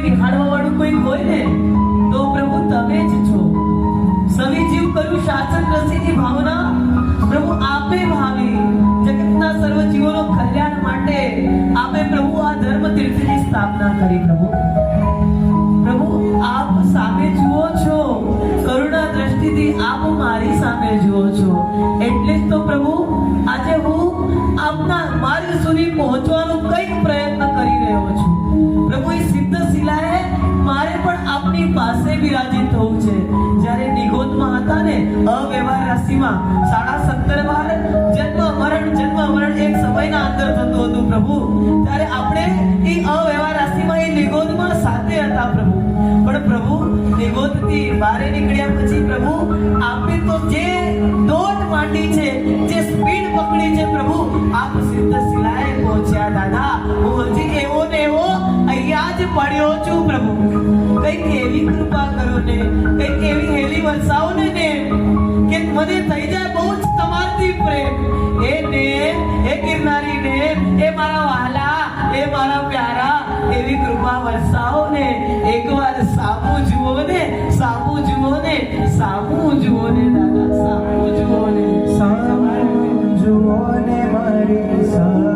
નિહાળવા વાળું કોઈ હોય ને તો પ્રભુ તમે જ છો. સવી જીવ કરું શાસન રસીની ભાવના પ્રભુ આપે ભાવી. જગતના સર્વ જીવોનો કલ્યાણ માટે આપે પ્રભુ આ ધર્મ તીર્થની સ્થાપના કરી. પ્રભુ આપ સામે જુઓ છો, કરુણા દ્રષ્ટિથી આપ મારી સામે જુઓ છો. એટલે જ તો પ્રભુ આજે હું આપના માર્ગ સુધી પહોંચવાનો કંઈક પ્રયત્ન કરી રહ્યો છું. પ્રભુ એ સિદ્ધ શિલાએ મારે પણ આપની પાસે બિરાજિત થવું છે. જ્યારે નિગોદમાં હતા ને અવ્યવહાર રાશિમાં 17.5 વાર જન્મ મરણ એક સમયના અંદર થતું હતું પ્રભુ. ત્યારે આપણે એ અવ્યવહાર રાશિમાં એ નિગોદમાં સાથે હતા પ્રભુ. પણ પ્રભુ નિગોદથી બારે નીકળ્યા પછી પ્રભુ આપે તો જે દોટ માંડી છે, જે સ્પીડ પકડી છે પ્રભુ, આપ સિદ્ધ શિલાએ પહોંચ્યા દાદા. હું હજી એવો ને એવો અહીંયા જ પડ્યો છું પ્રભુ. કંઈક એવી કૃપા કરો ને, કંઈક એવી હેલી વરસાવો ને કે મને થઈ જાય બહુ જ તમારથી પ્રેમ. એ ને એ ગિરનારી ને એ મારા વહાલા, એ મારા પ્યારા, એવી કૃપા વરસાવો ને. એકવાર સામું જુઓ ને, સામું જુઓ ને, સામું જુઓ ને દાદા, સામું જુઓ ને, સામું જુઓ ને મારી